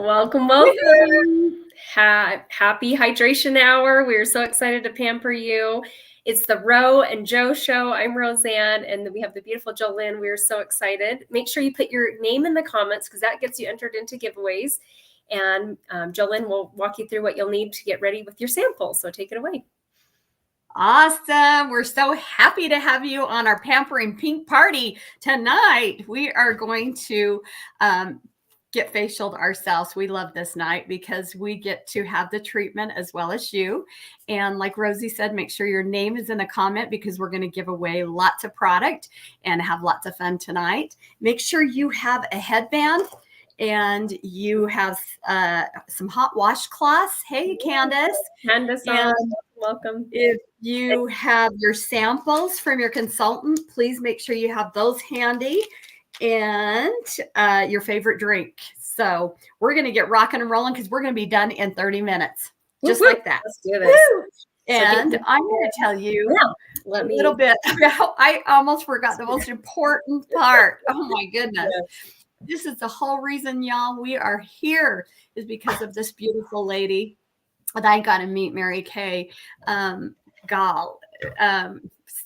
Welcome, welcome. Happy hydration hour. We are so excited to pamper you. It's the Ro and Joe show. I'm Roseanne, and then we have the beautiful Jolynn. We are so excited. Make sure you put your name in the comments because that gets you entered into giveaways. And Jolynn will walk you through what you'll need to get ready with your sample. So take it away. Awesome. We're so happy to have you on our Pampering Pink party tonight. We are going to get facialed ourselves. We love this night because we get to have the treatment as well as you. And like Rosie said, make sure your name is in the comment because we're going to give away lots of product and have lots of fun tonight. Make sure you have a headband and you have some hot washcloths. Hey, Candace. Candace, welcome. If you have your samples from your consultant, please make sure you have those handy and your favorite drink. So we're going to get rocking and rolling because we're going to be done in 30 minutes. Just like that. Let's do this. And I'm going to tell you a little bit about, I almost forgot the most important part. Oh my goodness. This is the whole reason, y'all, we are here is because of this beautiful lady that I got to meet, Mary Kay Gall,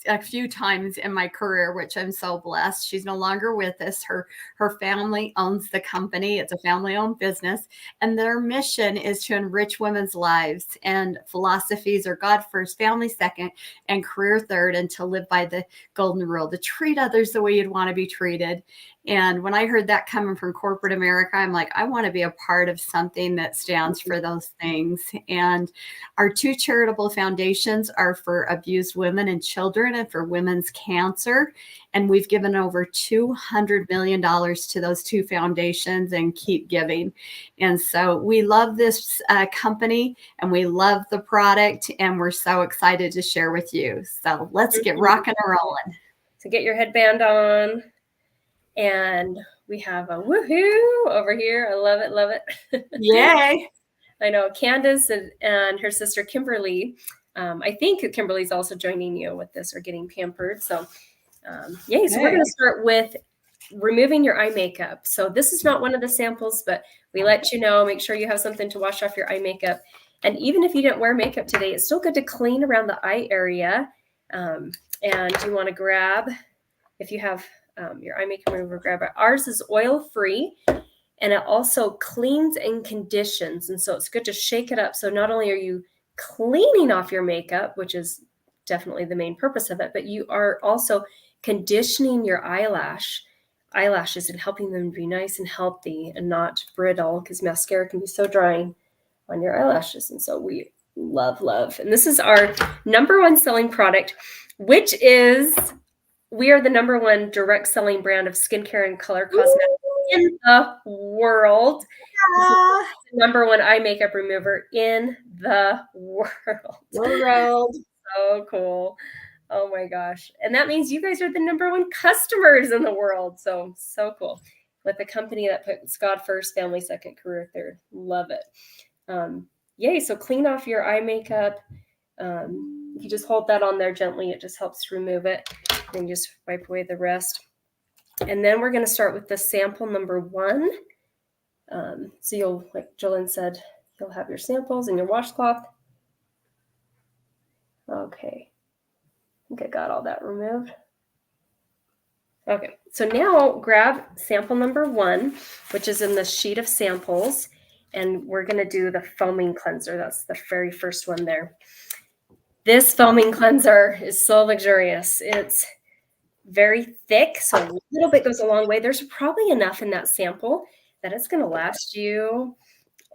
a few times in my career, which I'm so blessed. She's no longer with us. Her family owns the company. It's a family-owned business, and their mission is to enrich women's lives. And philosophies are God first, family second, and career third, and to live by the golden rule, to treat others the way you'd want to be treated. And when I heard that coming from corporate America, I'm like, I want to be a part of something that stands for those things. And our two charitable foundations are for abused women and children and for women's cancer. And we've given over $200 million to those two foundations and keep giving. And so we love this company and we love the product and we're so excited to share with you. So let's get rocking and rolling. So get your headband on. And we have a woohoo over here. I love it. Love it. Yay. I know Candace and her sister, Kimberly. I think Kimberly's also joining you with this or getting pampered. So yay. So we're going to start with removing your eye makeup. So this is not one of the samples, but we let you know, make sure you have something to wash off your eye makeup. And even if you didn't wear makeup today, it's still good to clean around the eye area. And you want to grab, if you have your eye makeup remover grabber. Ours is oil-free, and it also cleans and conditions. And so it's good to shake it up. So not only are you cleaning off your makeup, which is definitely the main purpose of it, but you are also conditioning your eyelashes and helping them be nice and healthy and not brittle because mascara can be so drying on your eyelashes. And so we love. And this is our number one selling product, which is... We are the number one direct selling brand of skincare and color cosmetics in the world. The number one eye makeup remover in the world. So cool. Oh my gosh. And that means you guys are the number one customers in the world. So cool. With a company that puts God first, family second, career third. Love it. Yay. So clean off your eye makeup. If you just hold that on there gently, it just helps remove it. And just wipe away the rest. And then we're going to start with the sample number 1. So you'll, like Jolynn said, you'll have your samples and your washcloth. Okay. I think I got all that removed. Okay. So now grab sample number 1, which is in the sheet of samples. And we're going to do the foaming cleanser. That's the very first one there. This foaming cleanser is so luxurious. It's very thick, so a little bit goes a long way. There's probably enough in that sample that it's going to last you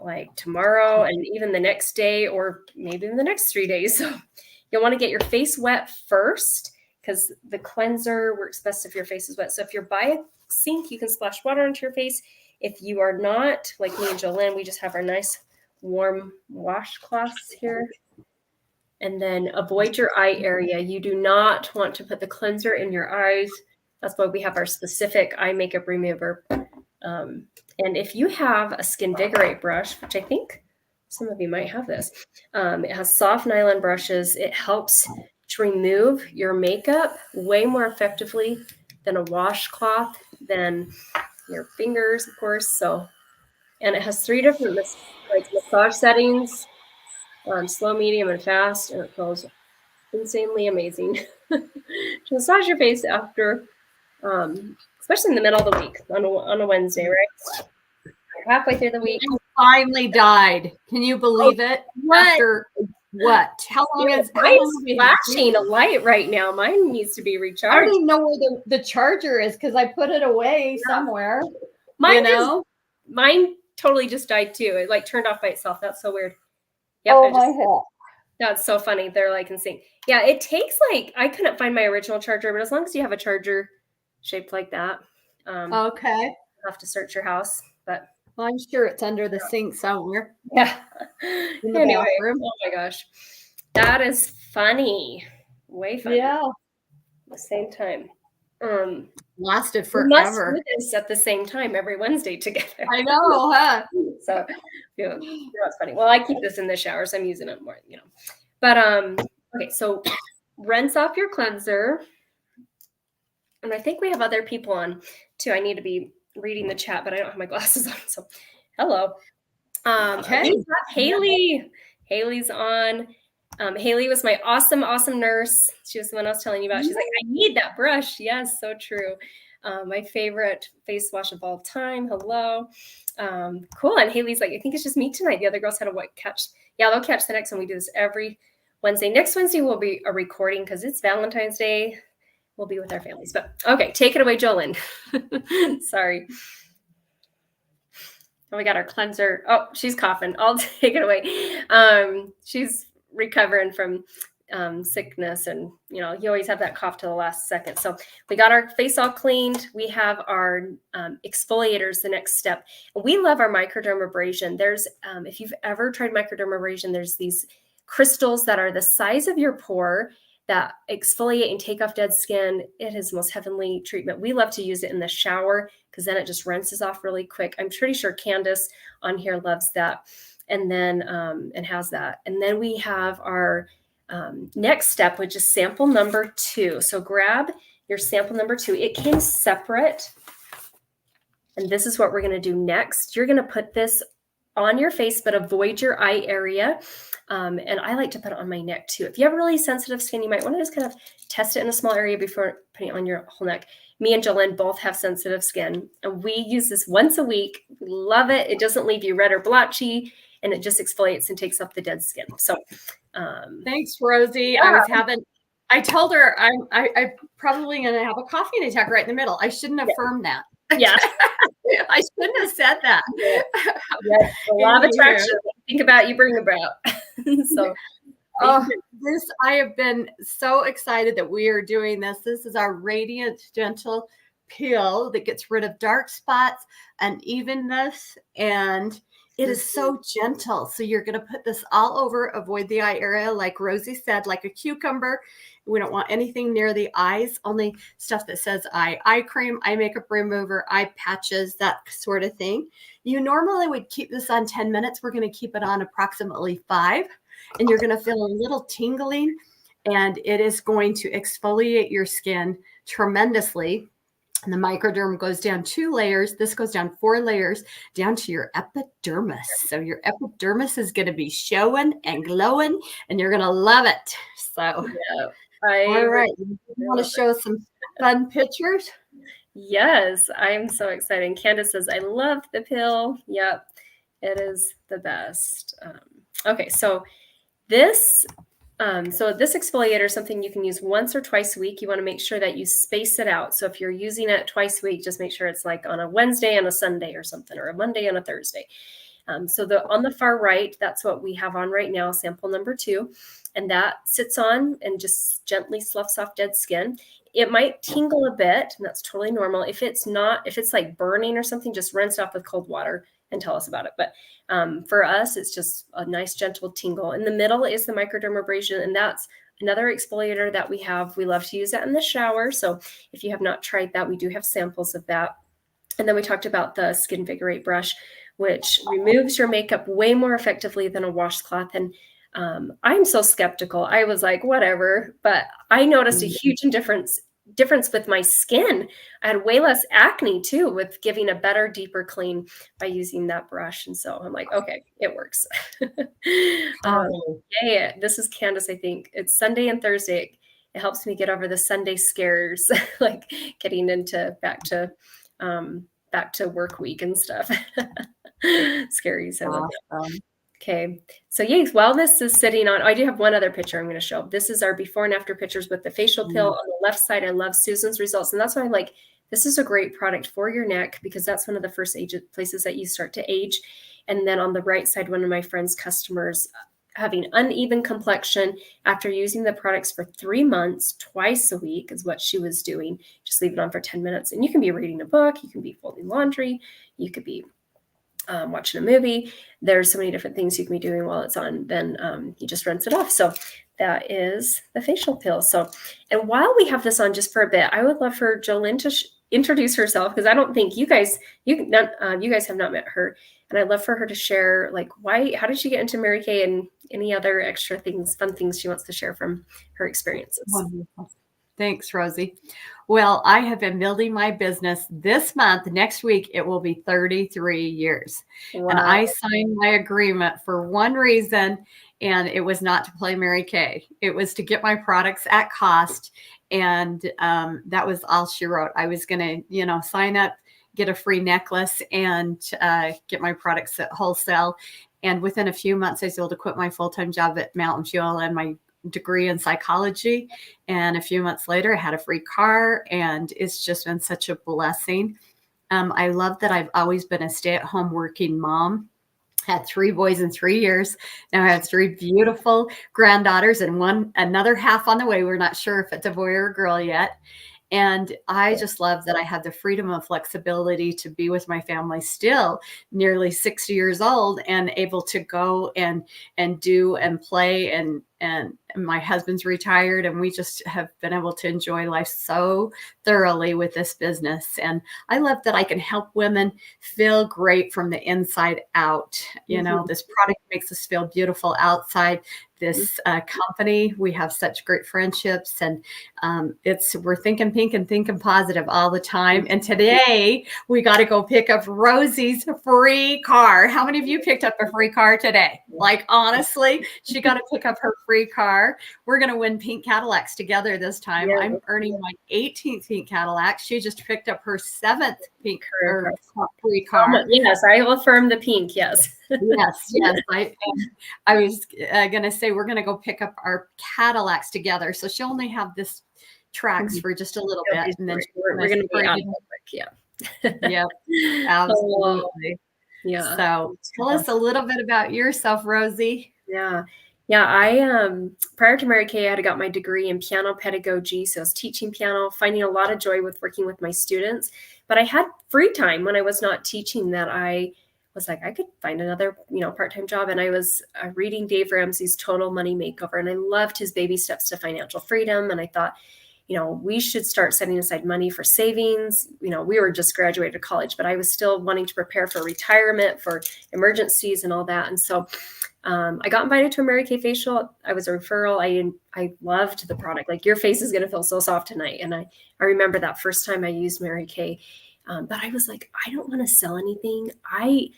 like tomorrow and even the next day or maybe in the next 3 days. So you'll want to get your face wet first because the cleanser works best if your face is wet. So if you're by a sink, you can splash water onto your face. If you are not, like me and Jolynn, we just have our nice warm washcloths here. And then avoid your eye area. You do not want to put the cleanser in your eyes. That's why we have our specific eye makeup remover. And if you have a Skin Vigorate brush, which I think some of you might have this, it has soft nylon brushes. It helps to remove your makeup way more effectively than a washcloth, than your fingers, of course. So and it has 3 different massage settings, slow, medium, and fast, and it feels insanely amazing to massage your face after, especially in the middle of the week on a Wednesday, right? Halfway through the week. Finally died. Can you believe it? What? After what? How long is mine's flashing a light right now? Mine needs to be recharged. I don't even know where the charger is because I put it away somewhere. Mine mine totally just died too. It like turned off by itself. That's so weird. Yep, oh my head. That's so funny. They're like in sync. Yeah, it takes like, I couldn't find my original charger, but as long as you have a charger shaped like that, okay, you'll have to search your house. But well, I'm sure it's under the sink somewhere. Yeah. In the bathroom. Oh my gosh, that is funny. Way funny. Yeah. At the same time. Lasted forever. We must do this at the same time every Wednesday together. I know, huh? So, that's funny. Well, I keep this in the shower, so I'm using it more, But okay, so rinse off your cleanser, and I think we have other people on too. I need to be reading the chat, but I don't have my glasses on. So, hello. Okay. We got Haley. Haley's on. Haley was my awesome nurse. She was the one I was telling you about. She's like, I need that brush. Yes, so true. My favorite face wash of all time. Hello. Cool. And Haley's like, I think it's just me tonight. The other girls had a catch. Yeah, they'll catch the next one. We do this every Wednesday. Next Wednesday will be a recording because it's Valentine's Day. We'll be with our families. But okay, take it away, Jolyn. Sorry. Oh, we got our cleanser. Oh, she's coughing. I'll take it away. She's recovering from sickness, and you always have that cough to the last second. So we got our face all cleaned. We have our exfoliators, the next step. And we love our microdermabrasion. There's if you've ever tried microdermabrasion, there's these crystals that are the size of your pore that exfoliate and take off dead skin. It is the most heavenly treatment. We love to use it in the shower because then it just rinses off really quick. I'm pretty sure Candace on here loves that. And then, and has that. And then we have our next step, which is sample number 2. So grab your sample number 2. It came separate. And this is what we're going to do next. You're going to put this on your face, but avoid your eye area. And I like to put it on my neck too. If you have really sensitive skin, you might want to just kind of test it in a small area before putting it on your whole neck. Me and Jolyn both have sensitive skin, and we use this once a week. We love it. It doesn't leave you red or blotchy, and it just exfoliates and takes off the dead skin. So thanks, Rosie. Yeah. I told her I'm probably going to have a coughing attack right in the middle. I shouldn't affirm that. Yeah. I shouldn't have said that. Yeah. A lot of attraction. Think about you bring about. So I have been so excited that we are doing this. This is our Radiant Gentle Peel that gets rid of dark spots, unevenness, and it is so gentle. So you're going to put this all over, avoid the eye area, like Rosie said, like a cucumber. We don't want anything near the eyes, only stuff that says eye cream, eye makeup remover, eye patches, that sort of thing. You normally would keep this on 10 minutes. We're going to keep it on approximately 5, and you're going to feel a little tingling, and it is going to exfoliate your skin tremendously. And the microderm goes down 2 layers. This goes down 4 layers down to your epidermis. So your epidermis is going to be showing and glowing, and you're going to love it. So, all right. You want to show some fun pictures? Yes, I'm so excited. Candace says, I love the pill. Yep, it is the best. Okay, so this exfoliator is something you can use once or twice a week. You want to make sure that you space it out. So if you're using it twice a week, just make sure it's like on a Wednesday and a Sunday or something, or a Monday and a Thursday. So on the far right, that's what we have on right now, sample number 2. And that sits on and just gently sloughs off dead skin. It might tingle a bit, and that's totally normal. If it's like burning or something, just rinse it off with cold water and tell us about it. But for us, it's just a nice gentle tingle. In the middle is the microdermabrasion, and that's another exfoliator that we have. We love to use that in the shower. So if you have not tried that, we do have samples of that. And then we talked about the Skin Vigorate brush, which removes your makeup way more effectively than a washcloth. And I'm so skeptical. I was like, whatever. But I noticed a huge difference difference with my skin. I had way less acne too with giving a better, deeper clean by using that brush. And so I'm like, okay, it works. Yeah, this is Candace, I think. It's Sunday and Thursday. It helps me get over the Sunday scares, like getting into back to work week and stuff. Scaries. I love it. Okay. So yes, while this is sitting on, I do have one other picture I'm going to show. This is our before and after pictures with the facial pill on the left side. I love Susan's results. And that's why I'm like, this is a great product for your neck because that's one of the first places that you start to age. And then on the right side, one of my friends' customers having uneven complexion after using the products for 3 months, twice a week is what she was doing. Just leave it on for 10 minutes. And you can be reading a book. You can be folding laundry. You could be watching a movie. There's so many different things you can be doing while it's on. Then you just rinse it off. So that is the facial pill. So, and while we have this on just for a bit, I would love for Jolynn to introduce herself because I don't think you guys have not met her. And I'd love for her to share, like, how did she get into Mary Kay and any other extra things, fun things she wants to share from her experiences. Wonderful. Thanks, Rosie. Well, I have been building my business this month. Next week, it will be 33 years. Wow. And I signed my agreement for one reason, and it was not to play Mary Kay. It was to get my products at cost. And that was all she wrote. I was going to, sign up, get a free necklace, and get my products at wholesale. And within a few months, I was able to quit my full-time job at Mountain Fuel and my degree in psychology. And a few months later, I had a free car, and it's just been such a blessing. I love that I've always been a stay-at-home working mom. Had 3 boys in 3 years. Now I have 3 beautiful granddaughters and another half on the way. We're not sure if it's a boy or a girl yet. And I just love that I have the freedom and flexibility to be with my family still nearly 60 years old and able to go and do and play. And my husband's retired, and we just have been able to enjoy life so thoroughly with this business. And I love that I can help women feel great from the inside out. This product makes us feel beautiful outside. This company, we have such great friendships, and we're thinking pink and thinking positive all the time. And today we got to go pick up Rosie's free car. How many of you picked up a free car today? Like, honestly, she got to pick up her free car. We're going to win pink Cadillacs together this time. Yeah. I'm earning my 18th pink Cadillac. She just picked up her 7th pink free car. Yes, I will affirm the pink. Yes. Yes. I was going to say we're going to go pick up our Cadillacs together. So she'll only have this tracks for just a little bit, and then we're going to be out quick. Yeah. Yep. Absolutely. Yeah. So tell us a little bit about yourself, Rosie. Yeah. I prior to Mary Kay, I had got my degree in piano pedagogy. So I was teaching piano, finding a lot of joy with working with my students. But I had free time when I was not teaching that I was like, I could find another, part-time job. And I was reading Dave Ramsey's Total Money Makeover, and I loved his baby steps to financial freedom. And I thought, we should start setting aside money for savings. We were just graduated college, but I was still wanting to prepare for retirement, for emergencies and all that. And so I got invited to a Mary Kay facial. I was a referral. I loved the product. Like, your face is going to feel so soft tonight. And I remember that first time I used Mary Kay. But I was like, I don't want to sell anything. I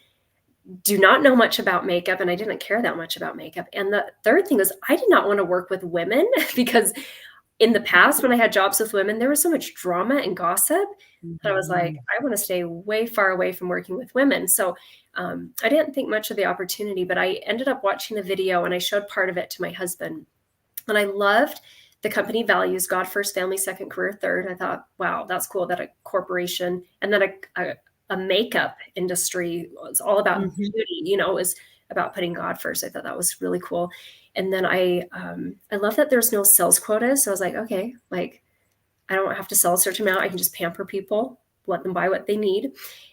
do not know much about makeup, and I didn't care that much about makeup. And the third thing was, I did not want to work with women because in the past, when I had jobs with women, there was so much drama and gossip. And I was like, I want to stay way far away from working with women. So I didn't think much of the opportunity, but I ended up watching the video, and I showed part of it to my husband. And I loved the company values: God first, family second, career third. I thought, wow, that's cool that a corporation and then a makeup industry was all about beauty, is about putting God first. I thought that was really cool. And then I love that there's no sales quota. So I was like, okay, I don't have to sell a certain amount. I can just pamper people, let them buy what they need.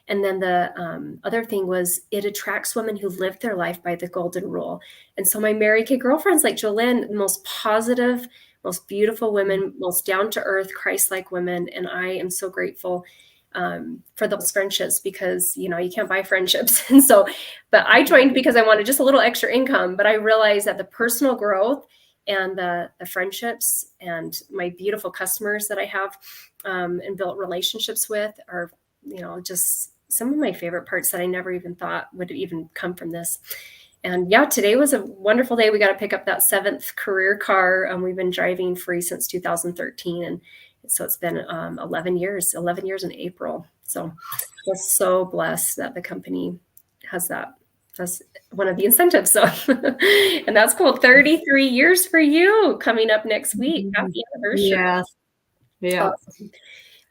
And then the other thing was, it attracts women who live their life by the golden rule. And so my Mary Kay girlfriends like Jolynn, the most positive, most beautiful women, most down-to-earth, Christ-like women. And I am so grateful for those friendships, because, you can't buy friendships. And so, but I joined because I wanted just a little extra income, but I realized that the personal growth and the friendships and my beautiful customers that I have and built relationships with are, just some of my favorite parts that I never even thought would even come from this. And yeah, today was a wonderful day. We got to pick up that 7th career car. We've been driving free since 2013. And so it's been 11 years in April. So we're so blessed that the company has that. That's one of the incentives. So, and that's cool. 33 years for you coming up next week. Happy anniversary. Yes. Yeah. Awesome.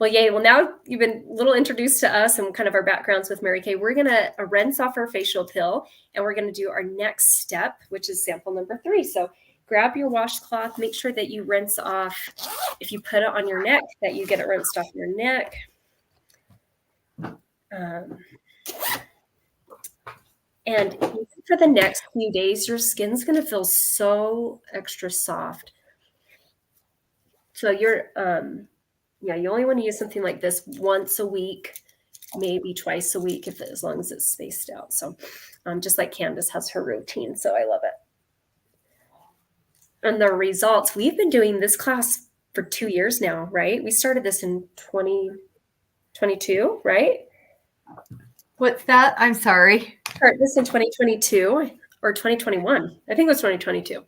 Well, yay. Well, now you've been a little introduced to us and kind of our backgrounds with Mary Kay. We're going to rinse off our facial pill, and we're going to do our next step, which is sample number 3. So grab your washcloth. Make sure that you rinse off, if you put it on your neck, that you get it rinsed off your neck. And for the next few days, your skin's going to feel so extra soft. So you're, you only want to use something like this once a week, maybe twice a week, as long as it's spaced out. So just like Candace has her routine. So I love it. And the results, we've been doing this class for 2 years now, right? We started this in 2022, right? What's that? I'm sorry. Started this in 2022 or 2021. I think it was 2022.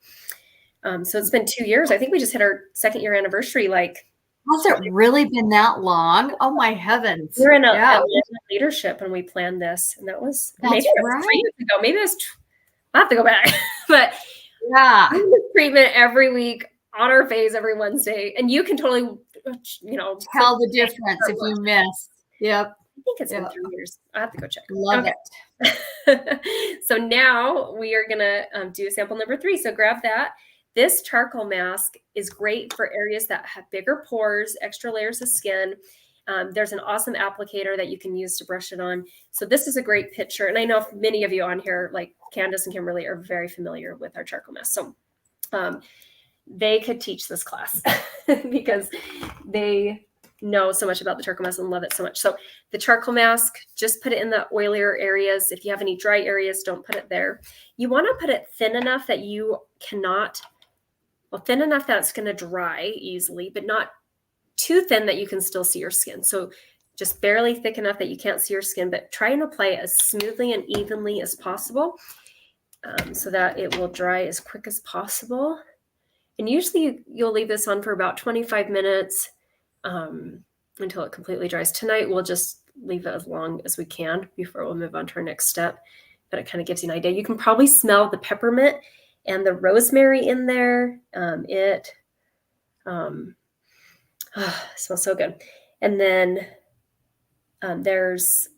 So it's been 2 years. I think we just hit our 2nd year anniversary. Has it really been that long? Oh my heavens. We were in a leadership when we planned this. And that was maybe 3 years ago. Maybe it was, I'll have to go back. But yeah, treatment every week on our face every Wednesday. And you can totally, tell the difference if you miss. Yep. I think it's been 3 years. I have to go check. Love it. So now we are going to do sample number 3. So grab that. This charcoal mask is great for areas that have bigger pores, extra layers of skin. There's an awesome applicator that you can use to brush it on. So this is a great picture. And I know many of you on here, like Candace and Kimberly, are very familiar with our charcoal mask. So they could teach this class because they know so much about the charcoal mask and love it so much. So the charcoal mask, just put it in the oilier areas. If you have any dry areas, don't put it there. You want to put it thin enough that you cannot, thin enough that it's going to dry easily, but not too thin that you can still see your skin. So just barely thick enough that you can't see your skin, but try and apply it as smoothly and evenly as possible so that it will dry as quick as possible. And usually you'll leave this on for about 25 minutes until it completely dries. Tonight, we'll just leave it as long as we can before we'll move on to our next step. But it kind of gives you an idea. You can probably smell the peppermint and the rosemary in there. It smells so good. And then there's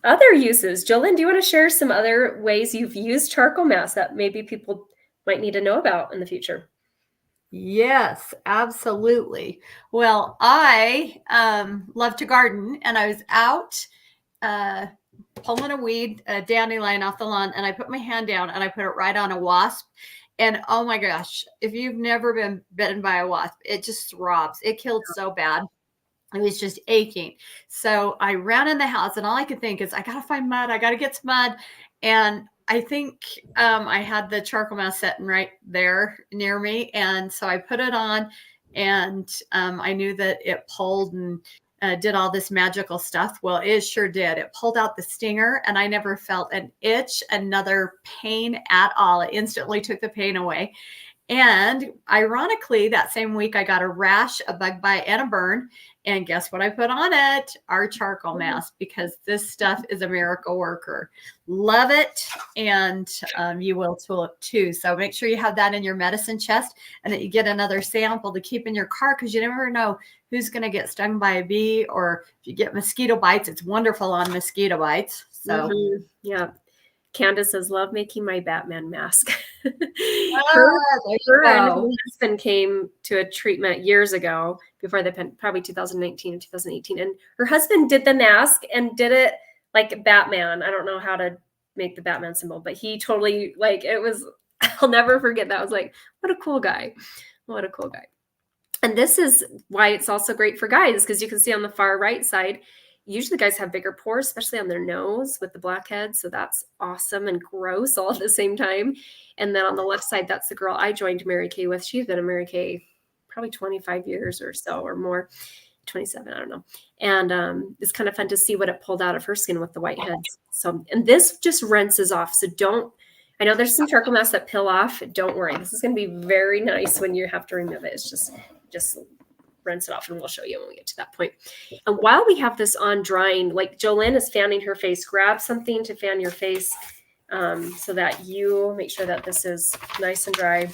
other uses. Jolynn, do you want to share some other ways you've used charcoal mask that maybe people might need to know about in the future? Yes, absolutely. Well, I love to garden, and I was out pulling a weed, a dandelion off the lawn, and I put my hand down and I put it right on a wasp. And oh my gosh, if you've never been bitten by a wasp, it just throbs. It killed so bad. It was just aching. So I ran in the house, and all I could think is, I got to find mud. I got to get some mud. And I think I had the charcoal mask sitting right there near me. And so I put it on, and I knew that it pulled and did all this magical stuff. Well, it sure did. It pulled out the stinger, and I never felt an itch, another pain at all. It instantly took the pain away. And ironically, that same week, I got a rash, a bug bite, and a burn. And guess what I put on it? Our charcoal mask, because this stuff is a miracle worker. Love it. And you will too. So make sure you have that in your medicine chest, and that you get another sample to keep in your car, because you never know who's going to get stung by a bee, or if you get mosquito bites. It's wonderful on mosquito bites. So yeah. Candace says, love making my Batman mask. Her and her husband came to a treatment years ago, before the probably 2019 and 2018. And her husband did the mask and did it like Batman. I don't know how to make the Batman symbol, but he totally, it was, I'll never forget that. I was like, what a cool guy. What a cool guy. And this is why it's also great for guys, because you can see on the far right side, Usually guys have bigger pores, especially on their nose with the blackheads. So that's awesome and gross all at the same time. And then on the left side, that's the girl I joined Mary Kay with. She's been a Mary Kay probably 25 years or so or more, 27, I don't know. And it's kind of fun to see what it pulled out of her skin with the whiteheads. So, and this just rinses off. So I know there's some charcoal masks that peel off. Don't worry. This is going to be very nice when you have to remove it. It's just rinse it off, and we'll show you when we get to that point. And while we have this on drying, like Jolynn is fanning her face, grab something to fan your face so that you make sure that this is nice and dry.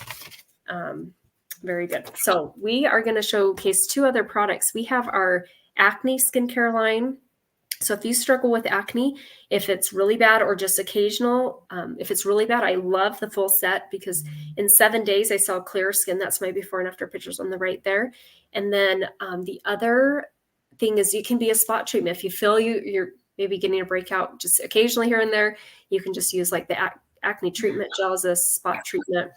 Very good. So we are going to showcase 2 other products. We have our acne skincare line. So if you struggle with acne, if it's really bad or just occasional, if it's really bad, I love the full set because in 7 days I saw clear skin. That's my before and after pictures on the right there. And then the other thing is you can be a spot treatment. If you feel you're maybe getting a breakout just occasionally here and there, you can just use like the acne treatment gel as a spot treatment.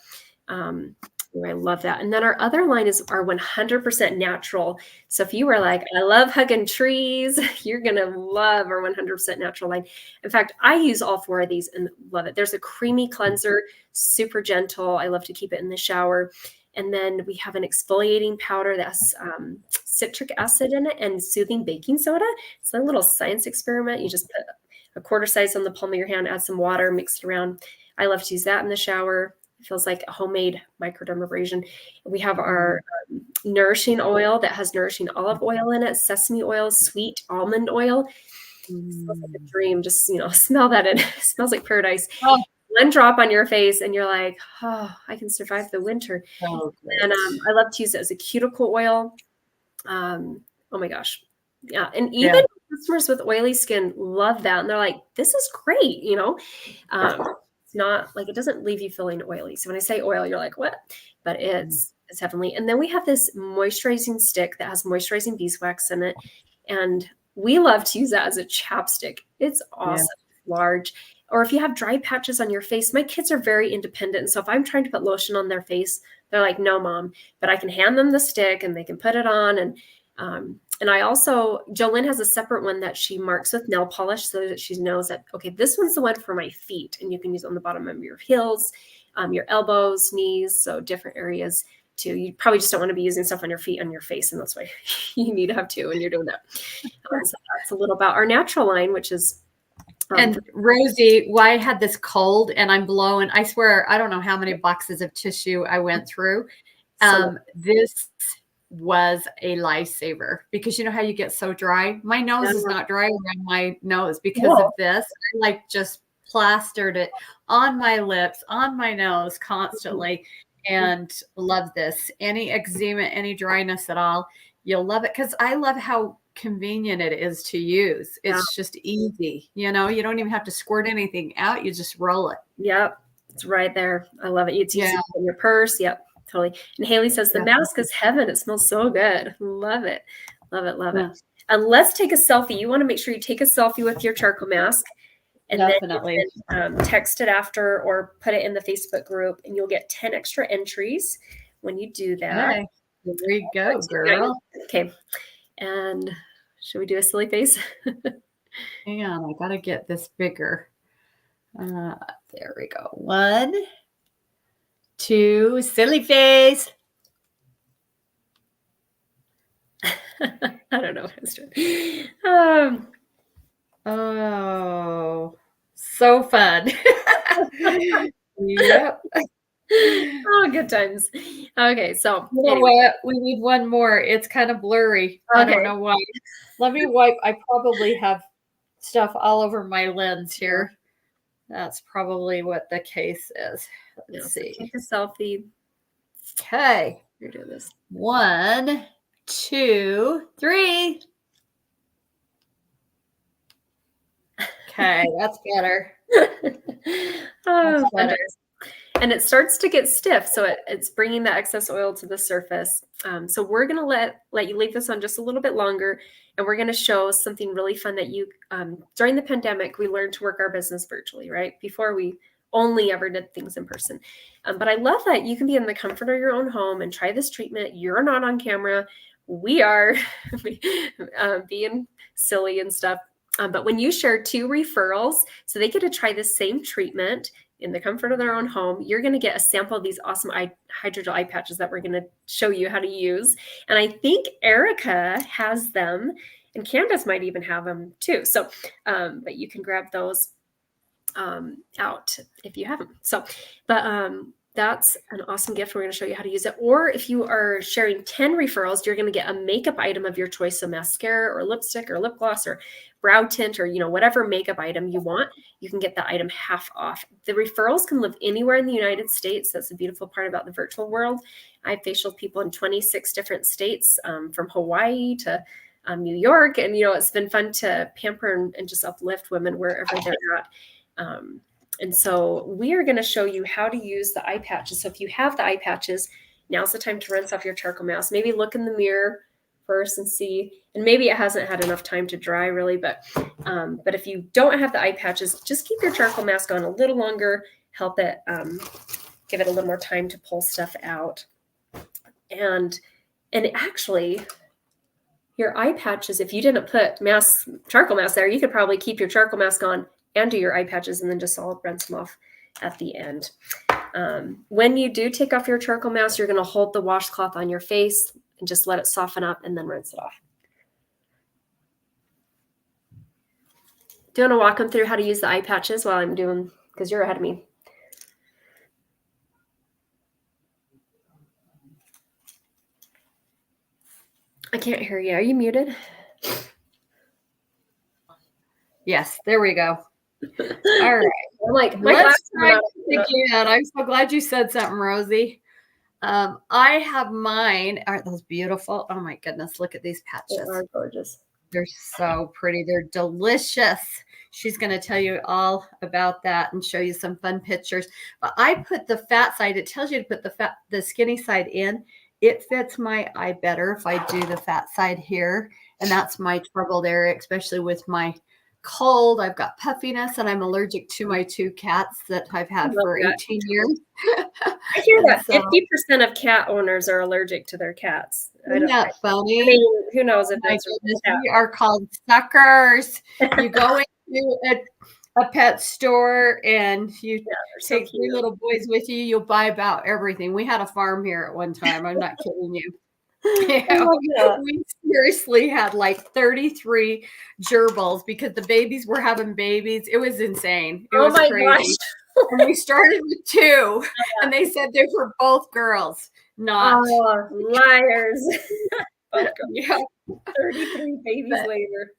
I love that. And then our other line is our 100% natural. So if you were like, I love hugging trees, you're going to love our 100% natural line. In fact, I use all 4 of these and love it. There's a creamy cleanser, super gentle. I love to keep it in the shower. And then we have an exfoliating powder that has citric acid in it and soothing baking soda. It's a little science experiment. You just put a quarter size on the palm of your hand, add some water, mix it around. I love to use that in the shower. It feels like a homemade microdermabrasion. We have our nourishing oil that has nourishing olive oil in it, sesame oil, sweet almond oil. It smells like a dream. Just, smell that. It smells like paradise. Oh. 1 drop on your face and you're like, oh, I can survive the winter. Oh, and I love to use it as a cuticle oil. Oh my gosh. Yeah. And even customers with oily skin love that. And they're like, this is great. It's not like, it doesn't leave you feeling oily. So when I say oil, you're like, what? But it's heavenly. And then we have this moisturizing stick that has moisturizing beeswax in it. And we love to use that as a chapstick. It's awesome. Yeah. Large. Or if you have dry patches on your face, my kids are very independent. And so if I'm trying to put lotion on their face, they're like, no, mom, but I can hand them the stick and they can put it on. And I also, Jolynn has a separate one that she marks with nail polish so that she knows that, okay, this one's the one for my feet. And you can use it on the bottom of your heels, your elbows, knees, so different areas too. You probably just don't want to be using stuff on your feet, on your face. And that's why you need to have 2 when you're doing that. So that's a little about our natural line, which is and Rosie, I had this cold and I'm blowing. I swear, I don't know how many boxes of tissue I went through. This was a lifesaver because you know how you get so dry? My nose is not dry around my nose because of this. I like just plastered it on my lips, on my nose constantly, and love this. Any eczema, any dryness at all, you'll love it because I love how convenient it is to use. It's just easy. You don't even have to squirt anything out. You just roll it. Yep. It's right there. I love it. It's easy in your purse. Yep. Totally. And Haley says the mask is heaven. It smells so good. Love it. Love it. Love it. And let's take a selfie. You want to make sure you take a selfie with your charcoal mask and definitely then text it after or put it in the Facebook group and you'll get 10 extra entries when you do that. Okay. There you go, girl. Okay. And should we do a silly face? Hang on. I got to get this bigger. There we go. 1, 2, silly face. I don't know what I was doing. Oh, so fun. Yep. Oh, good times. Okay, so you know what? We need one more. It's kind of blurry. Okay. I don't know why. Let me wipe. I probably have stuff all over my lens here. That's probably what the case is. Let's see. Take a selfie. Okay. You're doing this. 1, 2, 3. Okay, that's better. That's better. And it starts to get stiff, so it's bringing the excess oil to the surface. So we're going to let you leave this on just a little bit longer, and we're going to show something really fun that you, during the pandemic, we learned to work our business virtually, right? Before we only ever did things in person. But I love that you can be in the comfort of your own home and try this treatment. You're not on camera. We are being silly and stuff. But when you share 2 referrals, so they get to try the same treatment in the comfort of their own home, you're going to get a sample of these awesome hydrogel eye patches that we're going to show you how to use. And I think Erica has them, and Candace might even have them too. So, but you can grab those out if you have them. So, but that's an awesome gift. We're going to show you how to use it. Or if you are sharing 10 referrals, you're going to get a makeup item of your choice. So mascara or lipstick or lip gloss or brow tint or, you know, whatever makeup item you want, you can get the item half off. The referrals can live anywhere in the United States. That's the beautiful part about the virtual world. I have facial people in 26 different states, from Hawaii to New York. And, you know, it's been fun to pamper and just uplift women wherever they're at. And so we are going to show you how to use the eye patches. So if you have the eye patches, now's the time to rinse off your charcoal mask. Maybe look in the mirror first and see, and maybe it hasn't had enough time to dry really, but if you don't have the eye patches, just keep your charcoal mask on a little longer, help it, give it a little more time to pull stuff out. And actually, your eye patches, if you didn't put charcoal mask there, you could probably keep your charcoal mask on and do your eye patches and then just all rinse them off at the end. When you do take off your charcoal mask, you're going to hold the washcloth on your face and just let it soften up and then rinse it off. Do you want to walk them through how to use the eye patches while I'm doing, because you're ahead of me? I can't hear you. Are you muted? Yes, there we go. All right. I'm like, let's try again. I'm so glad you said something, Rosie. I have mine. Aren't those beautiful? Oh my goodness, look at these patches. They are gorgeous. They're so pretty. They're delicious. She's going to tell you all about that and show you some fun pictures. But I put the fat side. It tells you to put the skinny side in. It fits my eye better if I do the fat side here. And that's my troubled area, especially with my cold. I've got puffiness and I'm allergic to my 2 cats that I've had for 18 years. I hear that 50% of cat owners are allergic to their cats. Isn't that funny? I mean, who knows if that's we are called suckers. You go into a pet store and you take 3 little boys with you, you'll buy about everything. We had a farm here at one time. I'm not kidding you. Yeah, we seriously had like 33 gerbils because the babies were having babies. It was insane. It was crazy. Gosh. And we started with 2, and they said they were both girls. Not liars. Yeah, 33 babies later.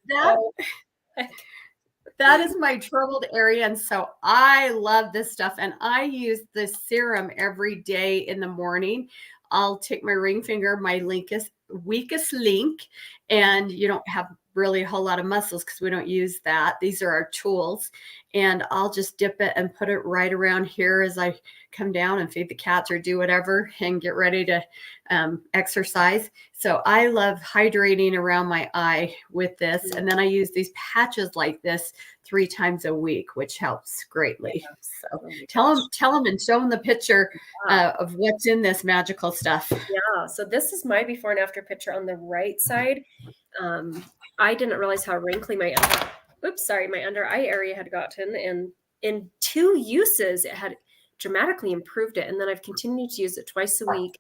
That is my troubled area, and so I love this stuff. And I use this serum every day in the morning. I'll take my ring finger, my weakest link, and you don't have really a whole lot of muscles because we don't use that. These are our tools. And I'll just dip it and put it right around here as I come down and feed the cats or do whatever and get ready to exercise. So I love hydrating around my eye with this. And then I use these patches like this 3 times a week, which helps greatly. So tell them and show them the picture of what's in this magical stuff. Yeah. So this is my before and after picture on the right side. I didn't realize how wrinkly my under eye area had gotten. And in 2 uses, it had dramatically improved it. And then I've continued to use it twice a week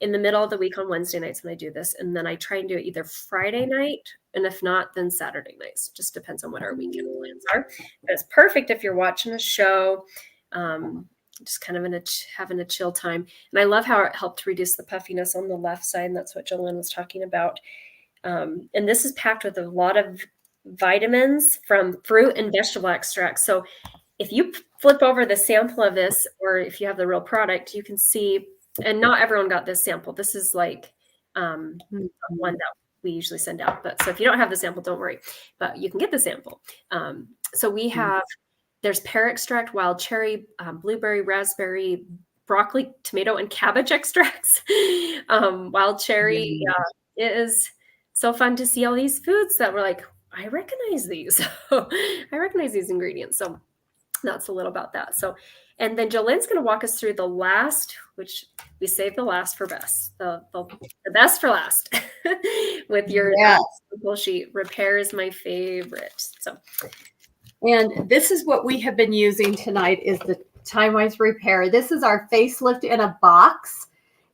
in the middle of the week on Wednesday nights when I do this. And then I try and do it either Friday night, and if not, then Saturday nights. Just depends on what our weekend plans are. But it's perfect if you're watching a show, just kind of having a chill time. And I love how it helped reduce the puffiness on the left side. And that's what Jolynn was talking about. And this is packed with a lot of vitamins from fruit and vegetable extracts. So if you flip over the sample of this, or if you have the real product, you can see, and not everyone got this sample. This is like one that we usually send out. But so if you don't have the sample, don't worry, but you can get the sample. So we have, there's pear extract, wild cherry, blueberry, raspberry, broccoli, tomato, and cabbage extracts. Wild cherry. It is so fun to see all these foods that we're like, I recognize these. I recognize these ingredients. So that's a little about that. So, And then Jolene's going to walk us through the last, which we saved the last for best, the best for last with your simple sheet. Repair is my favorite. So, and this is what we have been using tonight is the Time-Wise Repair. This is our facelift in a box.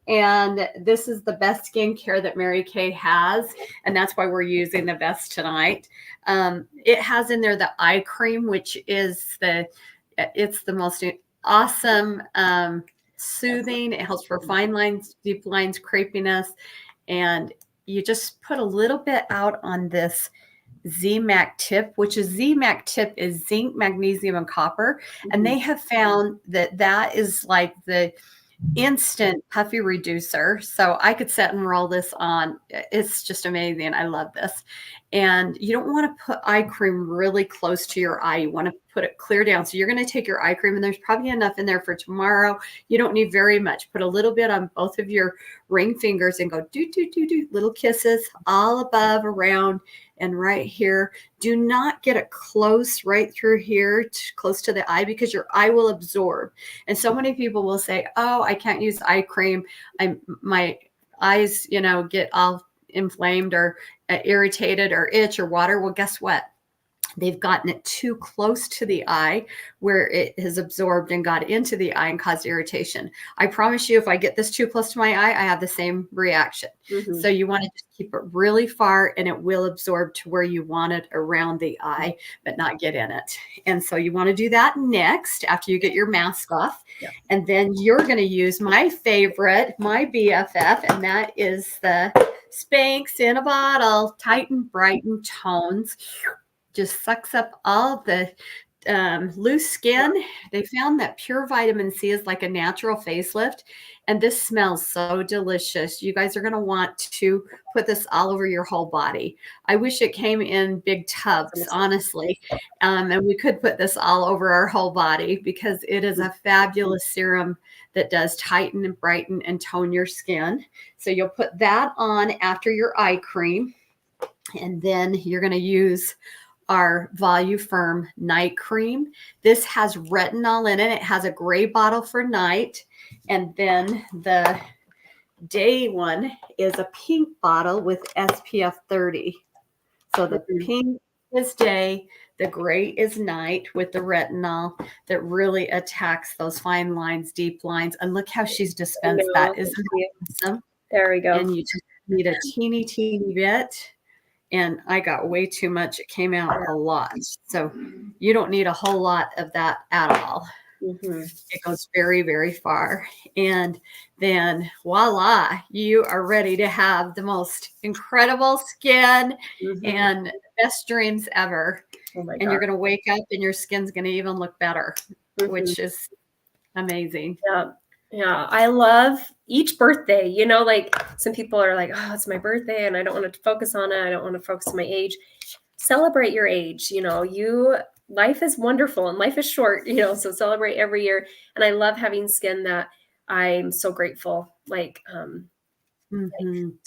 And this is the best skincare that Mary Kay has. And that's why we're using the best tonight. It has in there the eye cream, which is it's the most awesome, soothing. It helps for fine lines, deep lines, crepiness. And you just put a little bit out on this ZMAC tip, which is ZMAC tip is zinc, magnesium, and copper. And they have found that is like the instant puffy reducer. So I could set and roll this on. It's just amazing. I love this. And you don't want to put eye cream really close to your eye. You want to put it clear down. So you're going to take your eye cream, and there's probably enough in there for tomorrow. You don't need very much. Put a little bit on both of your ring fingers and go do, do, do, do, little kisses all above, around, and right here. Do not get it close right through here, close to the eye, because your eye will absorb. And so many people will say, oh, I can't use eye cream. My eyes, get all inflamed or irritated or itch or water. Well, guess what? They've gotten it too close to the eye where it has absorbed and got into the eye and caused irritation. I promise you, if I get this too close to my eye, I have the same reaction. So you want to just keep it really far, and it will absorb to where you want it around the eye, but not get in it. And so you want to do that next after you get your mask off. And then you're going to use my favorite, my BFF, and that is the Spanx in a bottle, Tighten, Brighten Tones. Just sucks up all the loose skin. They found that pure vitamin C is like a natural facelift, and this smells so delicious. You guys are going to want to put this all over your whole body. I wish it came in big tubs, honestly, and we could put this all over our whole body, because it is a fabulous serum that does tighten and brighten and tone your skin. So you'll put that on after your eye cream, and then you're going to use our Voluform night cream. This has retinol in it. It has a gray bottle for night. And then the day one is a pink bottle with SPF 30. So the pink is day, the gray is night, with the retinol that really attacks those fine lines, deep lines. And look how she's dispensed that. Isn't it awesome? There we go. And you just need a teeny, teeny bit. And I got way too much. It came out a lot. So you don't need a whole lot of that at all. It goes very, very far. And then voila, you are ready to have the most incredible skin and best dreams ever. Oh my God. And you're going to wake up and your skin's going to even look better, which is amazing. Yeah, I love each birthday. Like some people are like, oh, it's my birthday and I don't want to focus on it. I don't want to focus on my age. Celebrate your age. Life is wonderful and life is short, so celebrate every year. And I love having skin that I'm so grateful, like to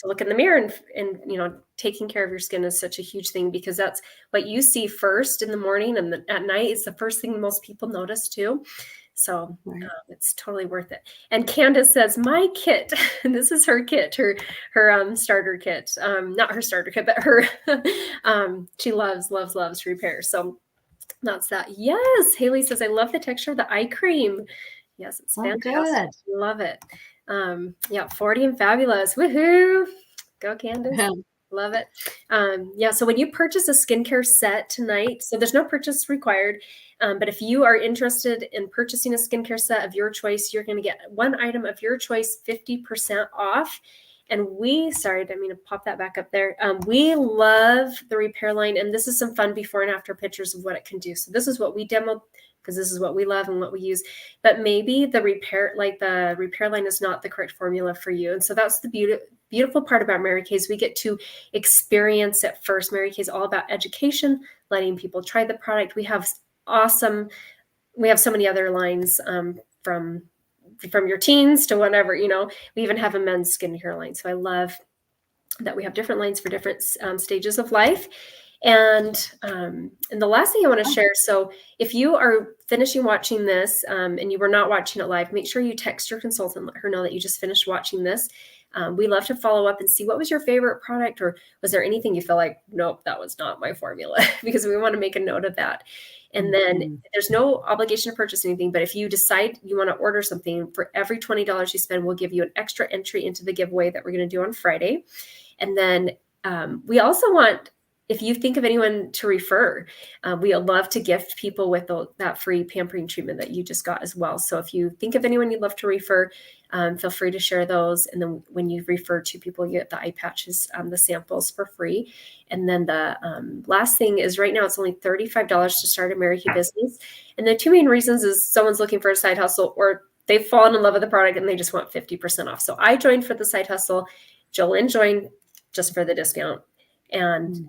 look in the mirror and taking care of your skin is such a huge thing, because that's what you see first in the morning, and at night it's the first thing most people notice too. So it's totally worth it. And Candace says, my kit, and this is her kit, her starter kit, not her starter kit, but her, she loves repair. So that's that. Yes. Haley says, I love the texture of the eye cream. Yes. It's fantastic. Love it. 40 and fabulous. Woohoo. Go Candace. Love it. So when you purchase a skincare set tonight, so there's no purchase required, but if you are interested in purchasing a skincare set of your choice, you're going to get one item of your choice 50% off. And sorry, I didn't mean to pop that back up there. We love the repair line, and this is some fun before and after pictures of what it can do. So this is what we demoed, because this is what we love and what we use. But maybe the repair line is not the correct formula for you. And so that's the beautiful part about Mary Kay is we get to experience it first. Mary Kay is all about education, letting people try the product. We have so many other lines from your teens to whatever, we even have a men's skincare line. So I love that we have different lines for different stages of life. And the last thing I want to share, so if you are finishing watching this and you were not watching it live, make sure you text your consultant, let her know that you just finished watching this. We love to follow up and see what was your favorite product, or was there anything you feel like, nope, that was not my formula, because we want to make a note of that. And then there's no obligation to purchase anything, but if you decide you want to order something, for every $20 you spend, we'll give you an extra entry into the giveaway that we're going to do on Friday. And then we also want, if you think of anyone to refer, we love to gift people with that free pampering treatment that you just got as well. So if you think of anyone you'd love to refer, feel free to share those. And then when you refer to people, you get the eye patches, the samples for free. And then the last thing is, right now it's only $35 to start a Mary Hugh business. And the two main reasons is someone's looking for a side hustle, or they've fallen in love with the product and they just want 50% off. So I joined for the side hustle. Jolynn joined just for the discount. And,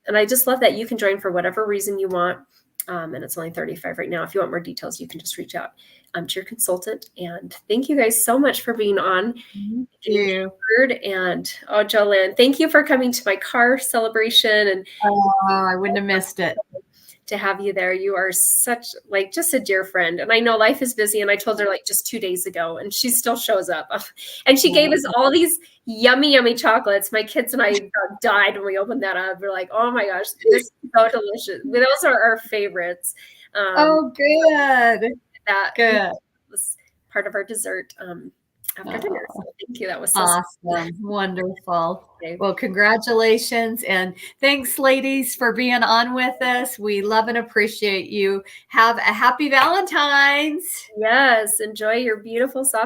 and I just love that you can join for whatever reason you want. And it's only $35 right now. If you want more details, you can just reach out to your consultant. And thank you guys so much for being on. Thank you. And Jolynn, thank you for coming to my car celebration. And I wouldn't have missed it. To have you there. You are such just a dear friend. And I know life is busy. And I told her just 2 days ago, and she still shows up. And she gave us all these yummy, yummy chocolates. My kids and I died when we opened that up. We're like, oh my gosh, this is so delicious. Those are our favorites. Good. That was part of our dessert after dinner. So thank you. That was so awesome. Wonderful. Okay. Well, congratulations. And thanks, ladies, for being on with us. We love and appreciate you. Have a happy Valentine's. Yes. Enjoy your beautiful soft